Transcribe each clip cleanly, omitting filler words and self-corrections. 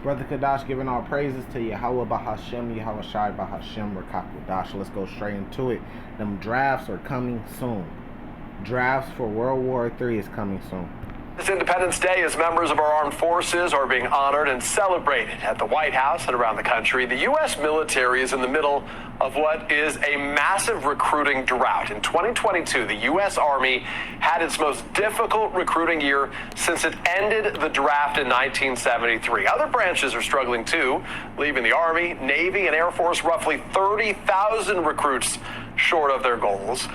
Brother Kadash, giving all praises to Yahweh Bahashem, Yahweh Shai Bahashem, Rakakudash. Let's go straight into it. Them drafts are coming soon. Drafts for World War III is coming soon. This Independence Day, as members of our armed forces are being honored and celebrated at the White House and around the country, the U.S. military is in the middle of what is a massive recruiting drought. In 2022, the U.S. Army had its most difficult recruiting year since it ended the draft in 1973. Other branches are struggling too, leaving the Army, Navy, and Air Force roughly 30,000 recruits short of their goals.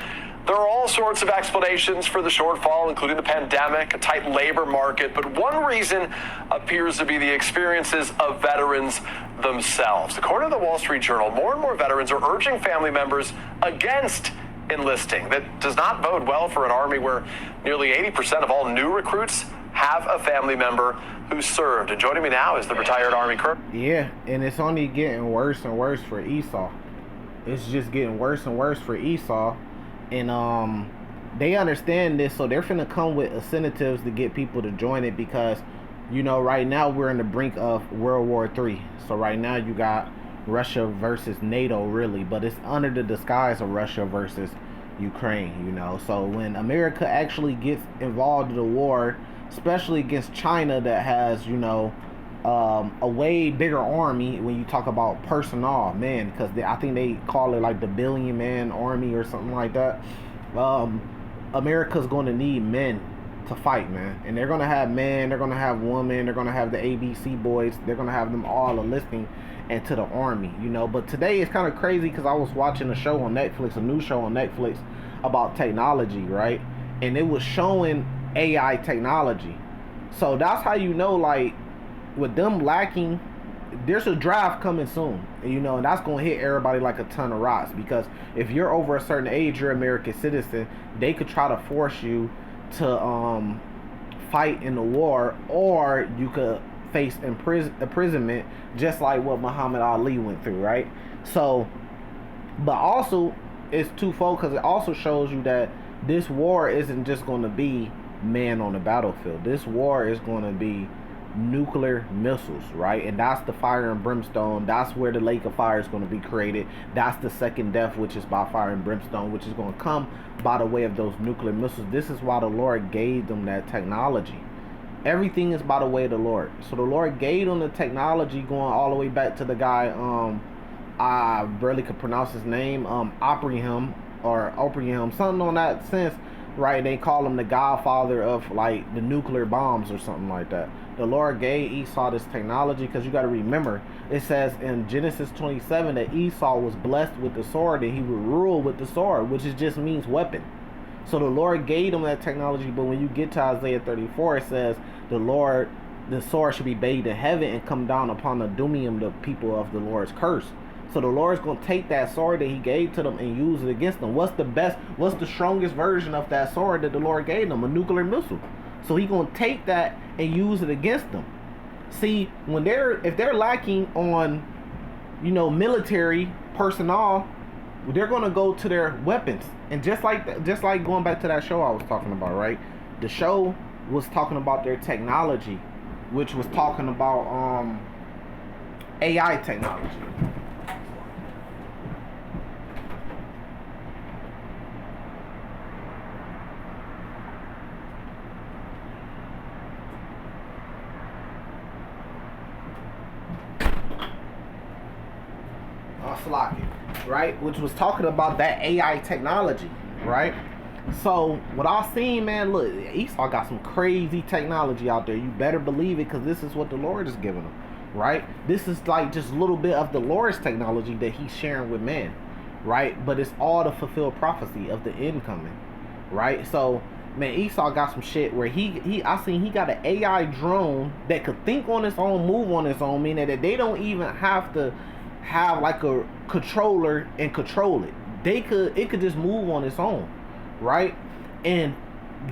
There are all sorts of explanations for the shortfall, including the pandemic, a tight labor market, but one reason appears to be the experiences of veterans themselves. According to the Wall Street Journal, more and more veterans are urging family members against enlisting. That does not bode well for an Army where nearly 80% of all new recruits have a family member who served. And joining me now is the retired Army colonel. Yeah, and it's only getting worse and worse for Esau. It's just getting worse and worse for Esau. And they understand this, so they're finna come with incentives to get people to join it because, you know, right now we're in the brink of World War III. So right now you got Russia versus NATO, really, but it's under the disguise of Russia versus Ukraine, you know. So when America actually gets involved in the war, especially against China that has, you know, a way bigger army when you talk about personnel, man, because I think they call it like the billion-man army or something like that. America's going to need men to fight, man, and they're going to have men, they're going to have women, they're going to have the ABC boys, they're going to have them all enlisting into the army, you know. But today it's kind of crazy because I was watching a show on Netflix, a new show on Netflix about technology, right? And it was showing AI technology. So that's how you know, like, with them lacking, there's a draft coming soon, you know, and that's going to hit everybody like a ton of rocks, because if you're over a certain age, you're an American citizen, they could try to force you to fight in the war, or you could face imprisonment, just like what Muhammad Ali went through, right? So, but also it's twofold, because it also shows you that this war isn't just going to be man on the battlefield. This war is going to be nuclear missiles, right? And that's the fire and brimstone. That's where the lake of fire is going to be created. That's the second death, which is by fire and brimstone, which is going to come by the way of those nuclear missiles. This is why the Lord gave them that technology. Everything is by the way of the Lord. So the Lord gave them the technology, going all the way back to the guy, I barely could pronounce his name, Oprium, something on that sense, right? They call him the godfather of like the nuclear bombs or something like that. The Lord gave Esau this technology, because you got to remember, it says in Genesis 27 that Esau was blessed with the sword and he would rule with the sword, which just means weapon. So the Lord gave them that technology, but when you get to Isaiah 34, it says the sword should be bathed in heaven and come down upon the Dumium, the people of the Lord's curse. So the Lord's going to take that sword that he gave to them and use it against them. What's the strongest version of that sword that the Lord gave them? A nuclear missile. So he's going to take that and use it against them. See, if they're lacking on, you know, military personnel, they're going to go to their weapons. And just like going back to that show I was talking about, right? The show was talking about their technology, which was talking about AI technology. Right, which was talking about that AI technology, right? So what I've seen, man, look, Esau got some crazy technology out there. You better believe it, because this is what the Lord is giving them, right? This is like just a little bit of the Lord's technology that he's sharing with man, right? But it's all to fulfill prophecy of the end coming, right? So, man, Esau got some shit where I seen he got an AI drone that could think on its own, move on its own, meaning that they don't even have to have like a controller and control it. It could just move on its own, right? And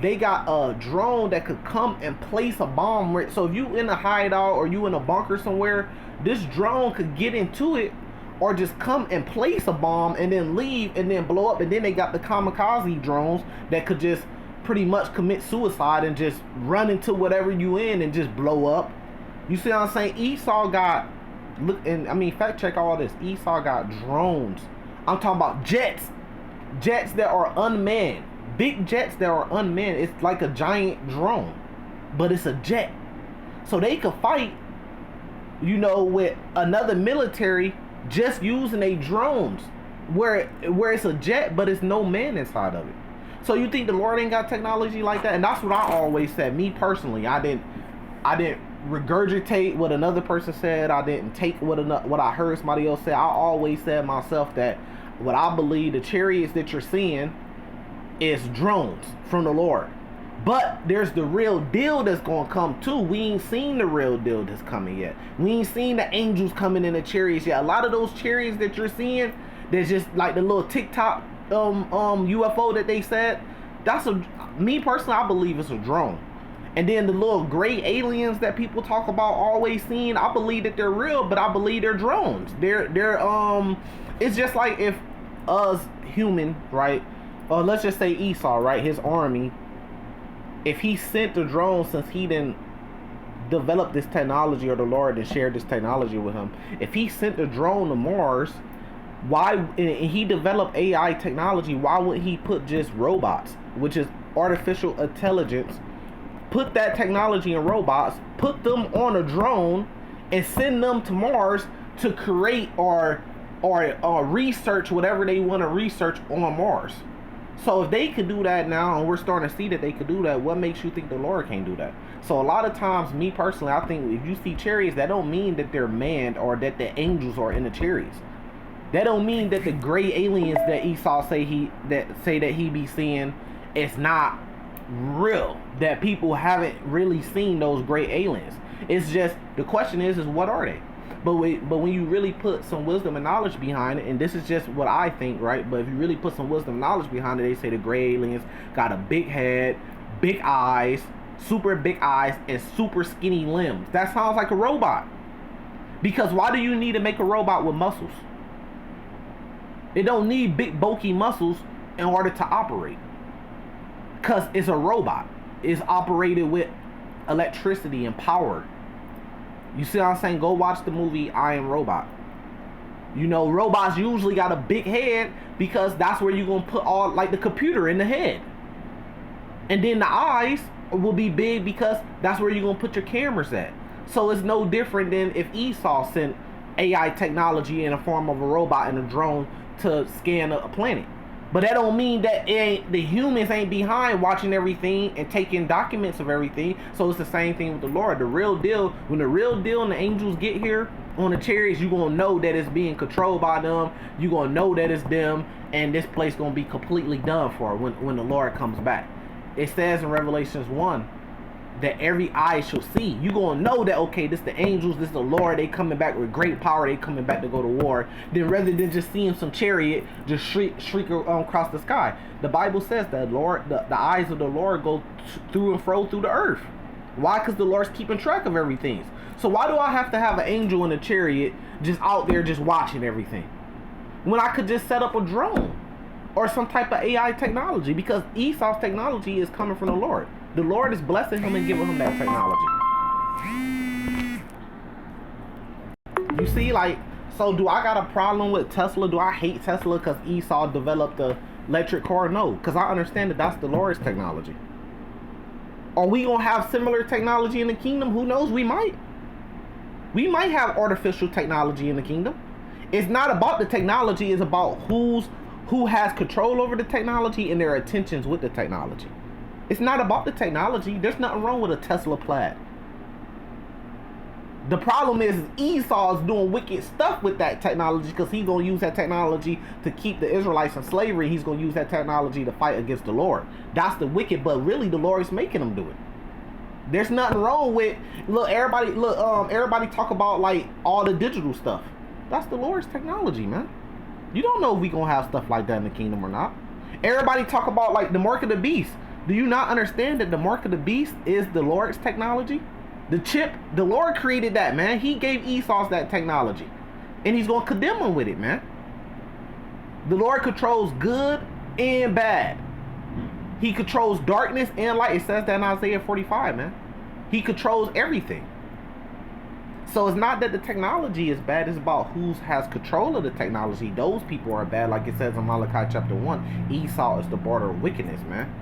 they got a drone that could come and place a bomb. So if you in a hideout or you in a bunker somewhere, this drone could get into it, or just come and place a bomb and then leave and then blow up. And then they got the kamikaze drones that could just pretty much commit suicide and just run into whatever you in and just blow up. You see what I'm saying? Esau got, look, and I mean, fact check all this. Esau got drones. I'm talking about jets. Jets that are unmanned. Big jets that are unmanned. It's like a giant drone, but it's a jet. So they could fight, you know, with another military just using a drones where it's a jet, but it's no man inside of it. So you think the Lord ain't got technology like that? And that's what I always said. Me personally, I didn't regurgitate what another person said. I didn't take what I heard somebody else say. I always said myself that what I believe the chariots that you're seeing is drones from the Lord. But there's the real deal that's gonna come too. We ain't seen the real deal that's coming yet. We ain't seen the angels coming in the chariots yet. A lot of those chariots that you're seeing, there's just like the little TikTok UFO that they said. That's me personally, I believe it's a drone. And then the little gray aliens that people talk about always seeing, I believe that they're real, but I believe they're drones. They're it's just like if us human, right? Or let's just say Esau, right? His army, if he sent the drone, since he didn't develop this technology, or the Lord didn't share this technology with him, if he sent the drone to Mars, why, and he developed AI technology, why wouldn't he put just robots, which is artificial intelligence, put that technology in robots, put them on a drone, and send them to Mars to create or research whatever they want to research on Mars? So if they could do that now, and we're starting to see that they could do that, what makes you think the Lord can't do that? So a lot of times, me personally, I think if you see chariots, that don't mean that they're manned or that the angels are in the chariots. That don't mean that the gray aliens that Esau say that he be seeing, it's not real. That people haven't really seen those gray aliens. It's just, the question is what are they? But when you really put some wisdom and knowledge behind it, and this is just what I think, right? But if you really put some wisdom and knowledge behind it, they say the gray aliens got a big head, big eyes, super big eyes, and super skinny limbs. That sounds like a robot. Because why do you need to make a robot with muscles? It don't need big bulky muscles in order to operate. Because it's a robot. It's operated with electricity and power. You see what I'm saying? Go watch the movie I Am Robot. You know, robots usually got a big head because that's where you're going to put all, like the computer in the head. And then the eyes will be big because that's where you're going to put your cameras at. So it's no different than if Esau sent AI technology in the form of a robot and a drone to scan a planet. But that don't mean that the humans ain't behind watching everything and taking documents of everything. So it's the same thing with the Lord. The real deal, when the real deal and the angels get here on the chariots, you're going to know that it's being controlled by them. You're going to know that it's them. And this place going to be completely done for when the Lord comes back. It says in Revelations 1 that every eye shall see. You're going to know that, okay, this the angels, this the Lord, they coming back with great power, they coming back to go to war. Then rather than just seeing some chariot just shriek across the sky. The Bible says that Lord, the eyes of the Lord go through and fro through the earth. Why? Because the Lord's keeping track of everything. So why do I have to have an angel in a chariot just out there just watching everything, when I could just set up a drone or some type of AI technology? Because Esau's technology is coming from the Lord. The Lord is blessing him and giving him that technology. You see, like, so do I got a problem with Tesla? Do I hate Tesla because Esau developed the electric car? No, because I understand that that's the Lord's technology. Are we going to have similar technology in the kingdom? Who knows? We might. We might have artificial technology in the kingdom. It's not about the technology. It's about who has control over the technology and their intentions with the technology. It's not about the technology. There's nothing wrong with a Tesla Plaid. The problem is Esau is doing wicked stuff with that technology because he's going to use that technology to keep the Israelites in slavery. He's going to use that technology to fight against the Lord. That's the wicked, but really the Lord is making him do it. There's nothing wrong with, everybody talk about like all the digital stuff. That's the Lord's technology, man. You don't know if we going to have stuff like that in the kingdom or not. Everybody talk about like the mark of the beast. Do you not understand that the mark of the beast is the Lord's technology? The chip, the Lord created that, man. He gave Esau that technology. And he's going to condemn him with it, man. The Lord controls good and bad. He controls darkness and light. It says that in Isaiah 45, man. He controls everything. So it's not that the technology is bad, it's about who has control of the technology. Those people are bad, like it says in Malachi chapter 1. Esau is the border of wickedness, man.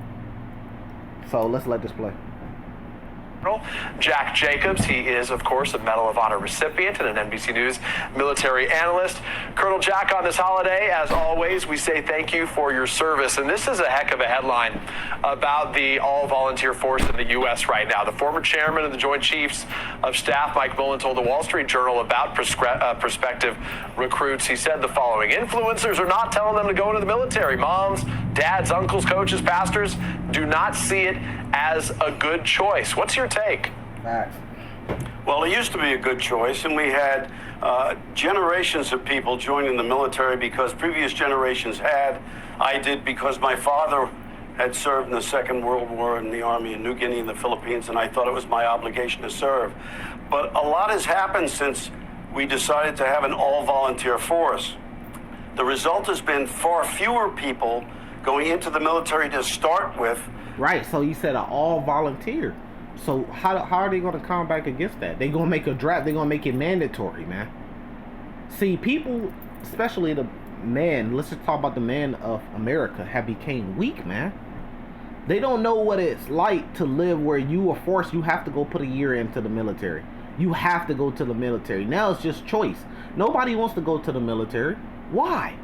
So let's let this play. Jack Jacobs, he is, of course, a Medal of Honor recipient and an NBC News military analyst. Colonel Jack, on this holiday, as always, we say thank you for your service. And this is a heck of a headline about the all-volunteer force in the U.S. right now. The former chairman of the Joint Chiefs of Staff, Mike Mullen, told the Wall Street Journal about prospective recruits. He said the following: influencers are not telling them to go into the military. Moms, dads, uncles, coaches, pastors do not see it as a good choice. What's your take? Facts. Well, it used to be a good choice, and we had generations of people joining the military because previous generations had. I did because my father had served in the Second World War in the Army in New Guinea and the Philippines, and I thought it was my obligation to serve. But a lot has happened since we decided to have an all-volunteer force. The result has been far fewer people going into the military to start with. Right, so you said an all volunteer. So how are they going to come back against that? They're going to make a draft. They're going to make it mandatory, man. See, people, especially the men, let's just talk about the men of America, have become weak, man. They don't know what it's like to live where you are forced. You have to go put a year into the military. You have to go to the military. Now it's just choice. Nobody wants to go to the military. Why?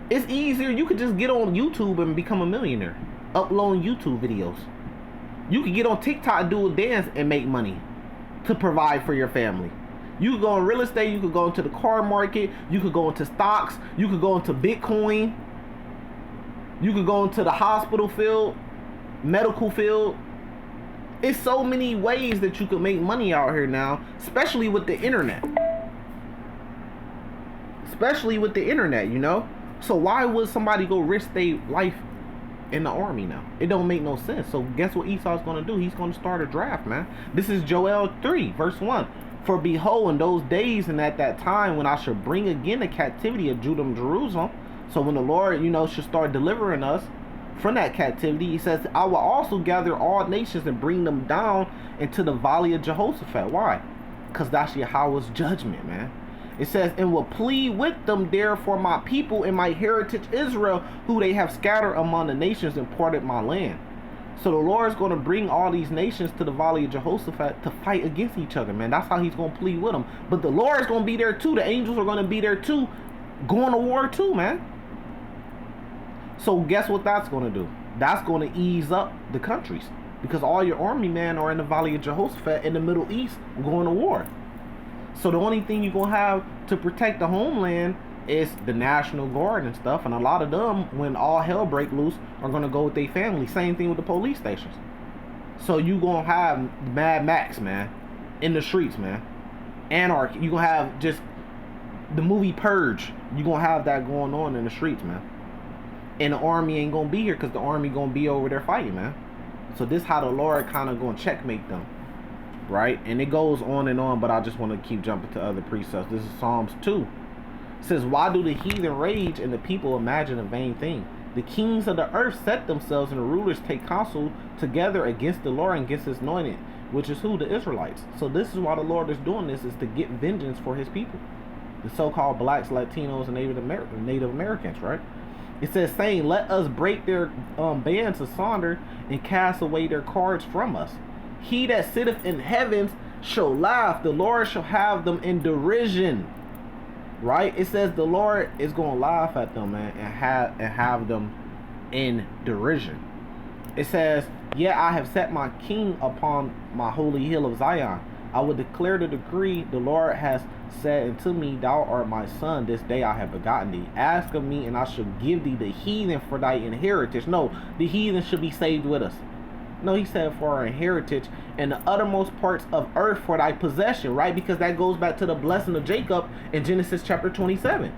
It's easier. You could just get on YouTube and become a millionaire. Upload YouTube videos. You could get on TikTok and do a dance and make money to provide for your family. You could go in real estate. You could go into the car market. You could go into stocks. You could go into Bitcoin. You could go into the hospital field, medical field. It's so many ways that you could make money out here now, especially with the internet. Especially with the internet, you know? So why would somebody go risk their life in the army now? It don't make no sense. So guess what Esau's going to do? He's going to start a draft, man. This is Joel 3, verse 1. For behold, in those days and at that time when I shall bring again the captivity of Judah and Jerusalem. So when the Lord, should start delivering us from that captivity, he says, I will also gather all nations and bring them down into the valley of Jehoshaphat. Why? Because that's Yahweh's judgment, man. It says, and will plead with them there for my people and my heritage Israel, who they have scattered among the nations and parted my land. So the Lord is going to bring all these nations to the valley of Jehoshaphat to fight against each other, man. That's how he's going to plead with them. But the Lord is going to be there too. The angels are going to be there too, going to war too, man. So guess what that's going to do? That's going to ease up the countries, because all your army men are in the valley of Jehoshaphat in the Middle East going to war. So the only thing you're going to have to protect the homeland is the National Guard and stuff. And a lot of them, when all hell break loose, are going to go with their family. Same thing with the police stations. So you going to have Mad Max, man, in the streets, man. Anarchy. You're going to have just the movie Purge. You're going to have that going on in the streets, man. And the army ain't going to be here because the army going to be over there fighting, man. So this is how the Lord kind of going to checkmate them. Right? And it goes on, but I just want to keep jumping to other precepts. This is Psalms 2. It says, why do the heathen rage and the people imagine a vain thing? The kings of the earth set themselves and the rulers take counsel together against the Lord and against his anointed, which is who? The Israelites. So this is why the Lord is doing this, is to get vengeance for his people. The so-called blacks, Latinos, and Native Americans, right? It says, saying, let us break their bands asunder and cast away their cords from us. He that sitteth in heavens shall laugh. The Lord shall have them in derision. Right? It says the Lord is going to laugh at them, man, and have them in derision. It says, yeah, I have set my king upon my holy hill of Zion. I will declare the decree. The Lord has said unto me, thou art my son. This day I have begotten thee. Ask of me, and I shall give thee the heathen for thy inheritance. No, the heathen should be saved with us. No, he said for our heritage, and the uttermost parts of earth for thy possession, right? Because that goes back to the blessing of Jacob in Genesis chapter 27.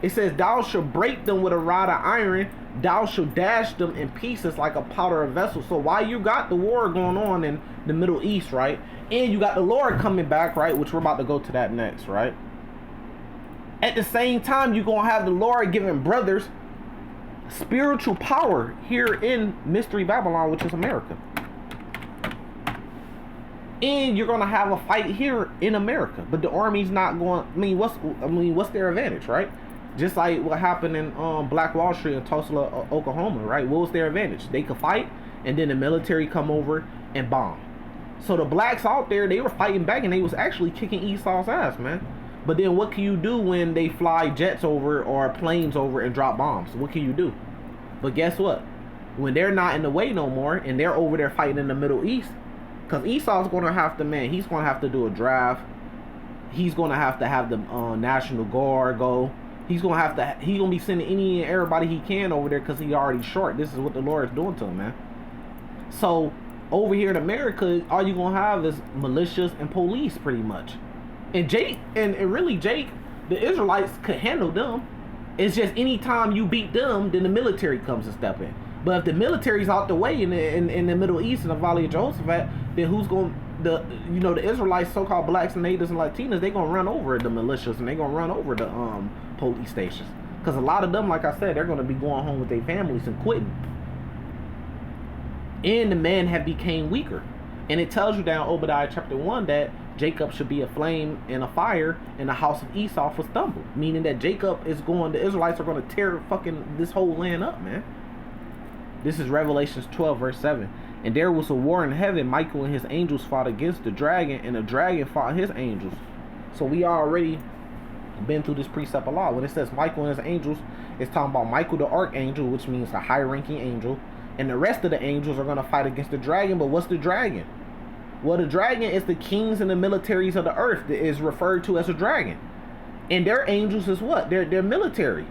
It says, thou shalt break them with a rod of iron, thou shalt dash them in pieces like a powder of vessel. So while you got the war going on in the Middle East, right? And you got the Lord coming back, right? Which we're about to go to that next, right? At the same time, you're going to have the Lord giving brothers spiritual power here in Mystery Babylon, which is America. and you're gonna have a fight here in America. But the army's not going. What's their advantage, right? Just like what happened in Black Wall Street in Tulsa, Oklahoma, right? What was their advantage? They could fight, and then the military come over and bomb. So the blacks out there, they were fighting back, and they was actually kicking Esau's ass, man. But then what can you do when they fly jets over or planes over and drop bombs? What can you do? But guess what? When they're not in the way no more, and they're over there fighting in the Middle East, because Esau's going to have to, he's going to have to do a draft. He's going to have the National Guard go. He's going to be sending any and everybody he can over there because he already short. This is what the Lord is doing to him, man. So over here in America, all you're going to have is militias and police pretty much. And Jake, and really Jake, the Israelites could handle them. It's just anytime you beat them, then the military comes and step in. But if the military's out the way in the Middle East, in the Valley of Jehoshaphat, then who's going the Israelites, so-called blacks and natives and Latinos, they gonna run over the militias and they gonna run over the police stations, because a lot of them, like I said, they're gonna be going home with their families and quitting. And the men have became weaker, and it tells you down Obadiah chapter 1 that Jacob should be a flame and a fire, and the house of Esau for stumble, meaning that the Israelites are going to tear fucking this whole land up, man. This is Revelations 12 verse 7. And there was a war in heaven. Michael and his angels fought against the dragon, and the dragon fought his angels. So we already been through this precept a lot. When it says Michael and his angels, it's talking about Michael the archangel, which means a high-ranking angel, and the rest of the angels are going to fight against the dragon. But what's the dragon? Well, the dragon is the kings and the militaries of the earth that is referred to as a dragon. And their angels is what? They're military.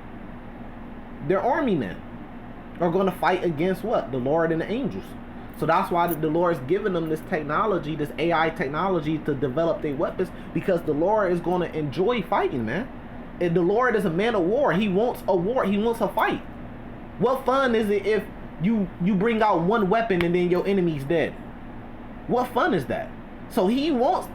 Their army men are going to fight against what? The Lord and the angels. So that's why the Lord is giving them this technology, this AI technology, to develop their weapons, because the Lord is going to enjoy fighting, man. And the Lord is a man of war. He wants a war. He wants a fight. What fun is it if you bring out one weapon and then your enemy's dead? What fun is that? So he wants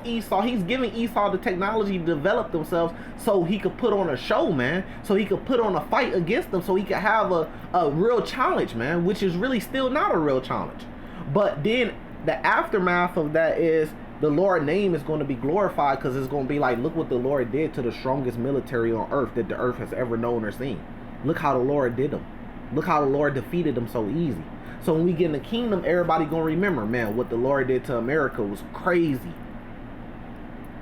Esau. He's giving Esau the technology to develop themselves so he could put on a show, man. So he could put on a fight against them, so he could have a real challenge, man, which is really still not a real challenge. But then the aftermath of that is the Lord's name is going to be glorified, because it's going to be like, look what the Lord did to the strongest military on earth that the earth has ever known or seen. Look how the Lord did them. Look how the Lord defeated them so easy. So when we get in the kingdom, everybody gonna remember, man, what the Lord did to America was crazy.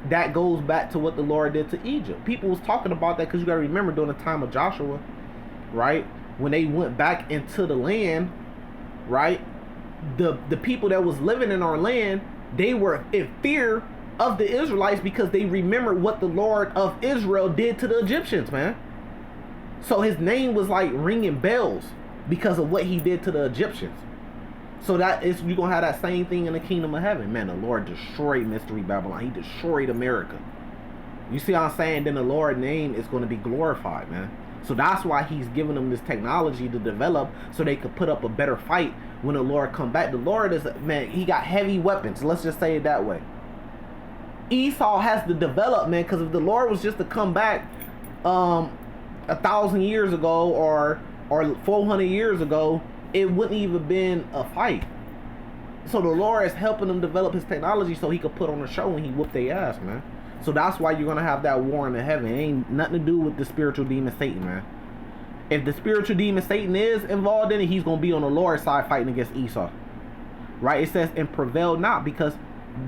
That goes back to what the Lord did to Egypt. People was talking about that because you gotta remember during the time of Joshua, right? When they went back into the land, right? The people that was living in our land, they were in fear of the Israelites because they remembered what the Lord of Israel did to the Egyptians, man. So his name was like ringing bells because of what he did to the Egyptians. So that is, you're gonna have that same thing in the kingdom of heaven, man. The Lord destroyed Mystery Babylon. He destroyed America. You see what I'm saying? Then the Lord's name is going to be glorified, man. So that's why he's giving them this technology to develop, so they could put up a better fight when the Lord come back. The Lord is, man, he got heavy weapons. Let's just say it that way. Esau has to develop, man, because if the Lord was just to come back 1,000 years ago or 400 years ago, it wouldn't even been a fight. So the Lord is helping them develop his technology so he could put on a show and he whoop their ass, man. So that's why you're gonna have that war in the heaven. It ain't nothing to do with the spiritual demon Satan, man. If the spiritual demon Satan is involved in it, he's gonna be on the Lord's side fighting against Esau, right? It says, and prevail not, because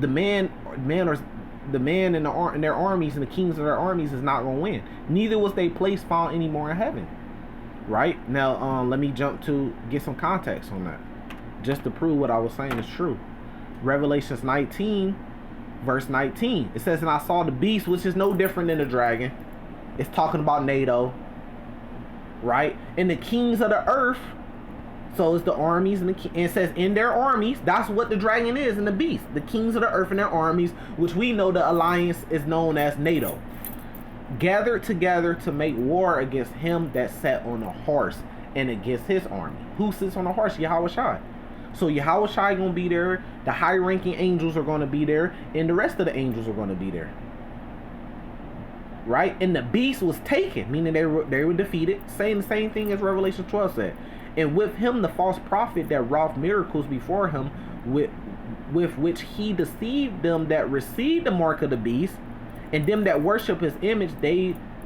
the man and their armies and the kings of their armies is not gonna win. Neither was they place found anymore in heaven. Right now, let me jump to get some context on that, just to prove what I was saying is true. Revelations 19 verse 19, it says, and I saw the beast, which is no different than the dragon. It's talking about NATO, right? And the kings of the earth, so it's the armies, and it says in their armies. That's what the dragon is, and the beast, the kings of the earth and their armies, which we know the alliance is known as NATO, gathered together to make war against him that sat on a horse and against his army. Who sits on a horse? Yahushua. So Yahushua gonna be there, the high-ranking angels are gonna be there, and the rest of the angels are gonna be there, right? And the beast was taken, meaning they were defeated, saying the same thing as Revelation 12 said. And with him the false prophet that wrought miracles before him, with which he deceived them that received the mark of the beast, and them that worship his image,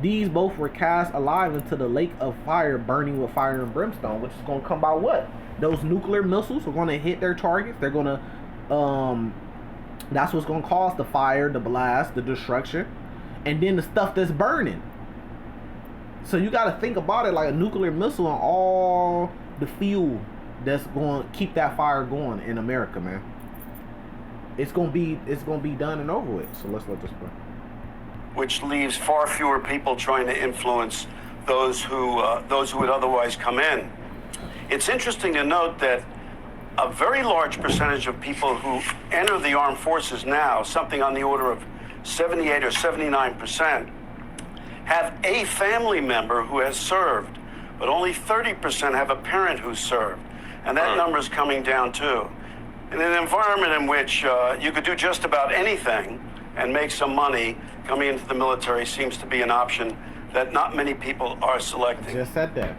these both were cast alive into the lake of fire, burning with fire and brimstone, which is going to come by what? Those nuclear missiles are going to hit their targets. They're going to, that's what's going to cause the fire, the blast, the destruction, and then the stuff that's burning. So you got to think about it like a nuclear missile on all the fuel that's going to keep that fire going in America, man. It's going to be done and over with. So let's let this play. Which leaves far fewer people trying to influence those who would otherwise come in. It's interesting to note that a very large percentage of people who enter the armed forces now, something on the order of 78 or 79%, have a family member who has served, but only 30% have a parent who served. And that number is coming down too. In an environment in which you could do just about anything and make some money, coming into the military seems to be an option that not many people are selecting. I just said that.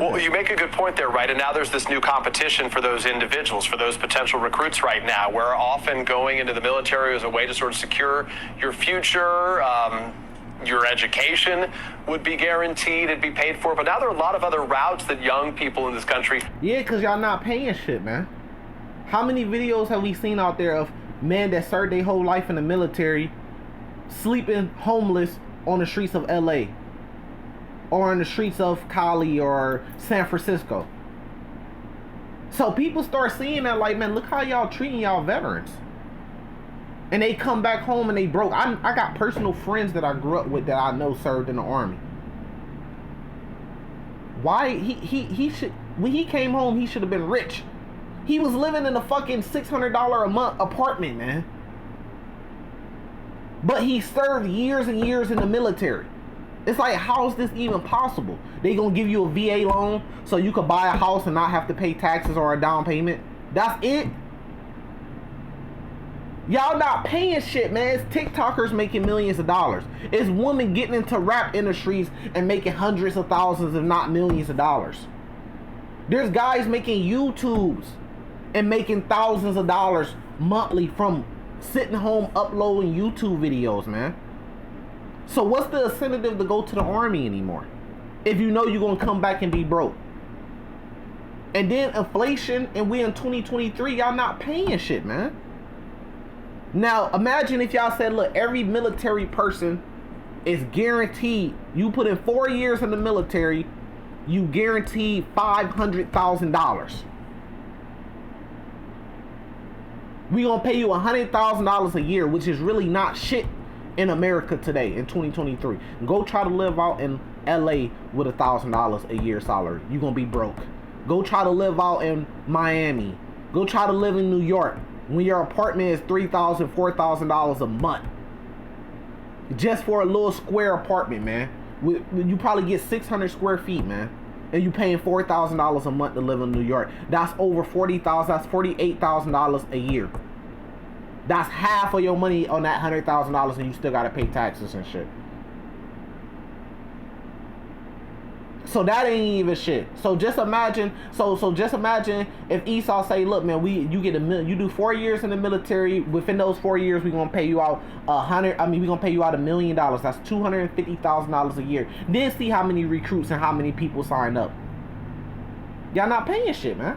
Well, you make a good point there, right? And now there's this new competition for those individuals, for those potential recruits right now, where often going into the military is a way to sort of secure your future, your education would be guaranteed, it'd be paid for. But now there are a lot of other routes that young people in this country... Yeah, because y'all not paying shit, man. How many videos have we seen out there of men that served their whole life in the military sleeping homeless on the streets of LA or in the streets of Cali or San Francisco? So people start seeing that like, man, look how y'all treating y'all veterans. And they come back home and they broke. I got personal friends that I grew up with that I know served in the Army. Why he should, when he came home, he should have been rich. He was living in a fucking $600 a month apartment, man. But he served years and years in the military. It's like, how is this even possible? They gonna give you a VA loan so you could buy a house and not have to pay taxes or a down payment? That's it? Y'all not paying shit, man. It's TikTokers making millions of dollars. It's women getting into rap industries and making hundreds of thousands, if not millions of dollars. There's guys making YouTubes and making thousands of dollars monthly from sitting home uploading YouTube videos, man. So what's the incentive to go to the Army anymore if you know you're going to come back and be broke? And then inflation, and we in 2023, y'all not paying shit, man. Now, imagine if y'all said, look, every military person is guaranteed, you put in 4 years in the military, you guaranteed $500,000. We gonna pay you $100,000 a year, which is really not shit in America today in 2023. Go try to live out in LA with $1,000 a year salary. You gonna be broke. Go try to live out in Miami. Go try to live in New York when your apartment is $3,000, $4,000 a month. Just for a little square apartment, man. You probably get 600 square feet, man. And you paying $4,000 a month to live in New York. That's over $40,000. That's $48,000 a year. That's half of your money on that $100,000, and you still gotta pay taxes and shit. So that ain't even shit. So just imagine. So just imagine if Esau say, "Look, man, you do 4 years in the military. Within those 4 years, we gonna pay you out we gonna pay you out $1 million. That's $250,000 a year. Then see how many recruits and how many people sign up. Y'all not paying shit, man.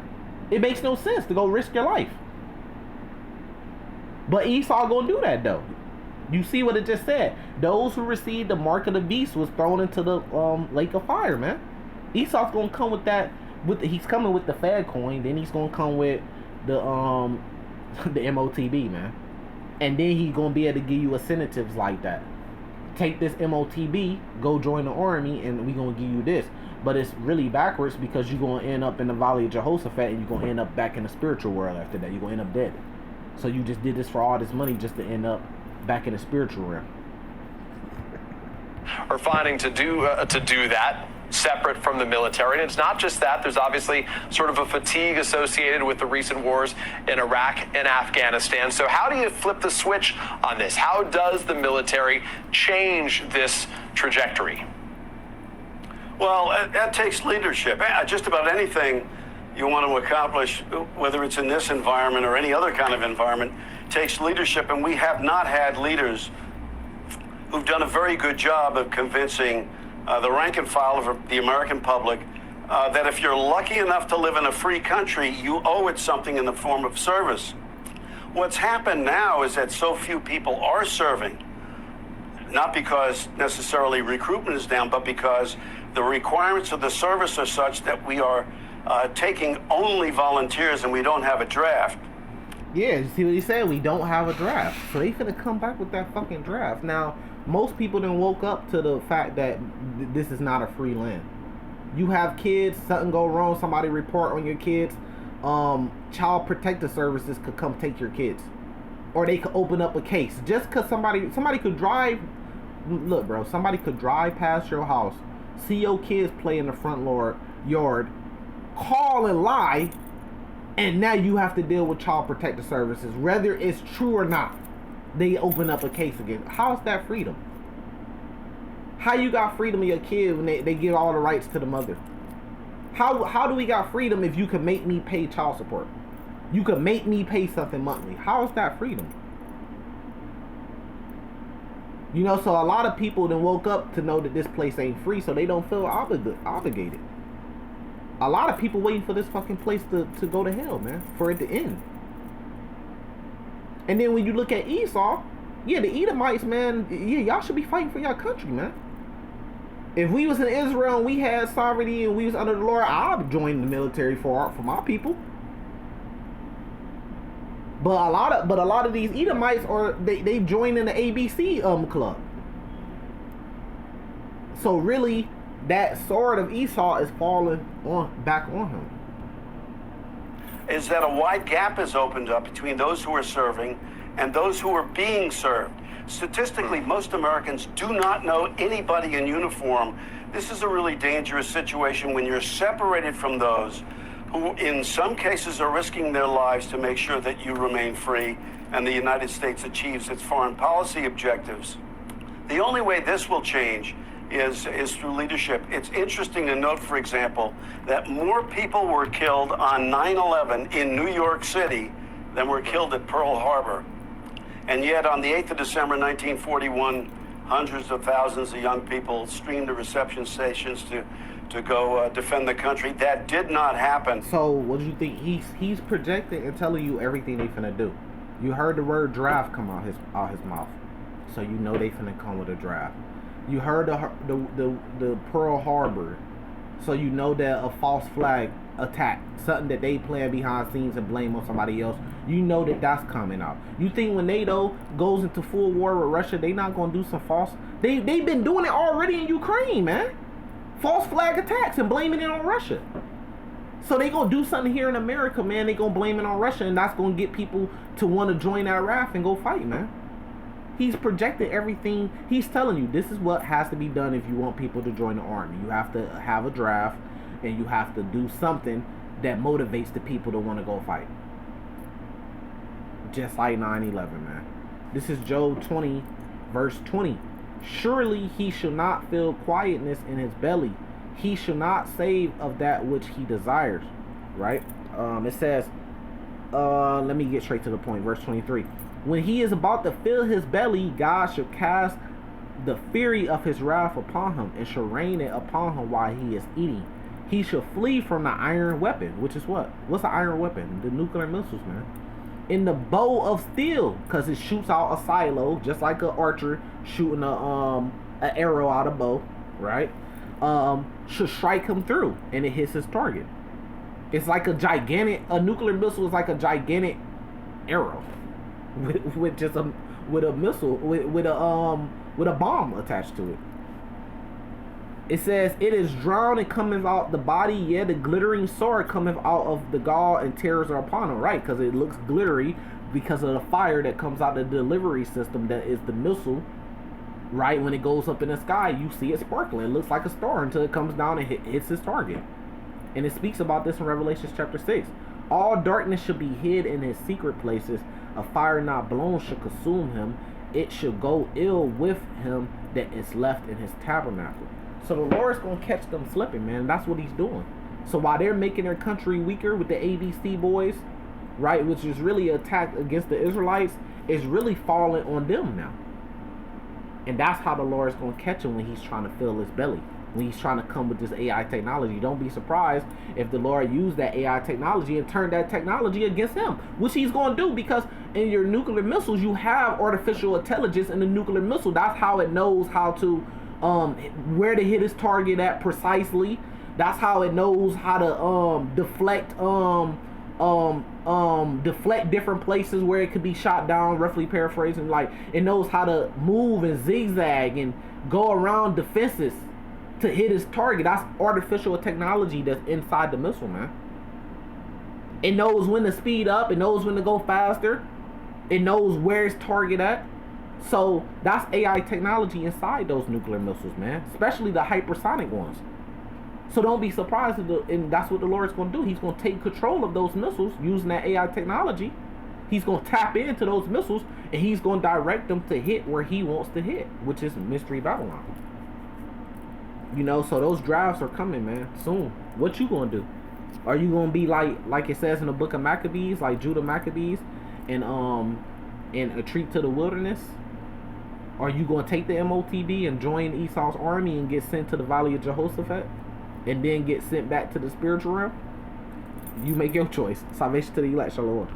It makes no sense to go risk your life. But Esau gonna do that though. You see what it just said. Those who received the mark of the beast was thrown into the lake of fire, man. Esau's gonna come with that. He's coming with the Fed coin. Then he's gonna come with the the MOTB, man. And then he's gonna be able to give you incentives like that. Take this MOTB, go join the army, and we gonna give you this. But it's really backwards because you're gonna end up in the Valley of Jehoshaphat, and you're gonna end up back in the spiritual world after that. You're gonna end up dead. So you just did this for all this money just to end up back in the spiritual realm. Are finding to do that separate from the military. And it's not just that. There's obviously sort of a fatigue associated with the recent wars in Iraq and Afghanistan. So how do you flip the switch on this? How does the military change this trajectory? Well, that takes leadership. Just about anything you want to accomplish, whether it's in this environment or any other kind of environment, takes leadership. And we have not had leaders who've done a very good job of convincing the rank and file of the American public that if you're lucky enough to live in a free country, you owe it something in the form of service. What's happened now is that so few people are serving, not because necessarily recruitment is down, but because the requirements of the service are such that we are taking only volunteers and we don't have a draft. Yeah, you see what he said? We don't have a draft. So they finna come back with that fucking draft. Now, most people done woke up to the fact that this is not a free land. You have kids, something go wrong, somebody report on your kids, Child Protective Services could come take your kids. Or they could open up a case. Just because somebody could drive, look bro, somebody could drive past your house, see your kids play in the front yard, call and lie, and now you have to deal with Child Protective Services, whether it's true or not. They open up a case again. How's that freedom? How you got freedom of your kid when they give all the rights to the mother? How do we got freedom if you can make me pay child support? You can make me pay something monthly. How is that freedom? You know, so a lot of people then woke up to know that this place ain't free, so they don't feel obligated. A lot of people waiting for this fucking place to go to hell, man, for it to end. And then when you look at Esau, yeah, the Edomites, man, yeah, y'all should be fighting for your country, man. If we was in Israel and we had sovereignty and we was under the Lord, I'd join the military for my people. But a lot of these Edomites they join in the ABC club. So really, that sword of Esau is falling back on him. Is that a wide gap is opened up between those who are serving and those who are being served. Statistically, most Americans do not know anybody in uniform. This is a really dangerous situation when you're separated from those who in some cases are risking their lives to make sure that you remain free and the United States achieves its foreign policy objectives. The only way this will change is through leadership. It's interesting to note, for example, that more people were killed on 9/11 in New York City than were killed at Pearl Harbor. And yet on the 8th of December, 1941, hundreds of thousands of young people streamed to reception stations to go defend the country. That did not happen. So what do you think? He's projecting and telling you everything they finna do. You heard the word draft come out his mouth, so you know they finna come with a draft. You heard the Pearl Harbor, so you know that a false flag attack, something that they plan behind scenes and blame on somebody else. You know that that's coming out. You think when NATO goes into full war with Russia, they not gonna do some false? They've been doing it already in Ukraine, man. False flag attacks and blaming it on Russia. So they gonna do something here in America, man. They gonna blame it on Russia, and that's gonna get people to want to join that raft and go fight, man. He's projected everything. He's telling you this is what has to be done if you want people to join the army. You have to have a draft, and you have to do something that motivates the people to want to go fight. Just like 9/11, man. This is Job 20, verse 20. Surely he shall not feel quietness in his belly. He shall not save of that which he desires. Right? It says, let me get straight to the point. Verse 23. When he is about to fill his belly, God shall cast the fury of his wrath upon him, and shall rain it upon him while he is eating. He shall flee from the iron weapon, which is what? What's an iron weapon? The nuclear missiles, man. In the bow of steel, because it shoots out a silo, just like an archer shooting an arrow out of bow, right? Should strike him through, and it hits his target. It's like a nuclear missile is like a gigantic arrow with a missile with a bomb attached to it. It says, it is drowned and cometh out the body, yea, the glittering sword cometh out of the gall, and terrors are upon him, right? Because it looks glittery because of the fire that comes out of the delivery system that is the missile, right? When it goes up in the sky, you see it sparkling. It looks like a star until it comes down and hits its target. And it speaks about this in Revelation chapter 6. All darkness shall be hid in his secret places. A fire not blown shall consume him. It shall go ill with him that is left in his tabernacle. So the Lord's going to catch them slipping, man. That's what he's doing. So while they're making their country weaker with the ABC boys, right, which is really an attack against the Israelites, it's really falling on them now. And that's how the Lord is going to catch him when he's trying to fill his belly. When he's trying to come with this AI technology. Don't be surprised if the Lord used that AI technology and turned that technology against him. Which he's going to do, because in your nuclear missiles, you have artificial intelligence in the nuclear missile. That's how it knows how to, where to hit its target at precisely. That's how it knows how to deflect deflect different places where it could be shot down, roughly paraphrasing. Like, it knows how to move and zigzag and go around defenses to hit its target. That's artificial technology that's inside the missile, man. It knows when to speed up, it knows when to go faster, it knows where its target at. So that's AI technology inside those nuclear missiles, man, especially the hypersonic ones. So don't be surprised and that's what the Lord's going to do. He's going to take control of those missiles using that AI technology. He's going to tap into those missiles, and he's going to direct them to hit where he wants to hit, which is Mystery Babylon. You know, so those drafts are coming, man, soon. What you going to do? Are you going to be like it says in the book of Maccabees, like Judah Maccabees, and a retreat to the wilderness? Are you going to take the MOTB and join Esau's army and get sent to the Valley of Jehoshaphat? And then get sent back to the spiritual realm? You make your choice. Salvation to the elect. Shalom.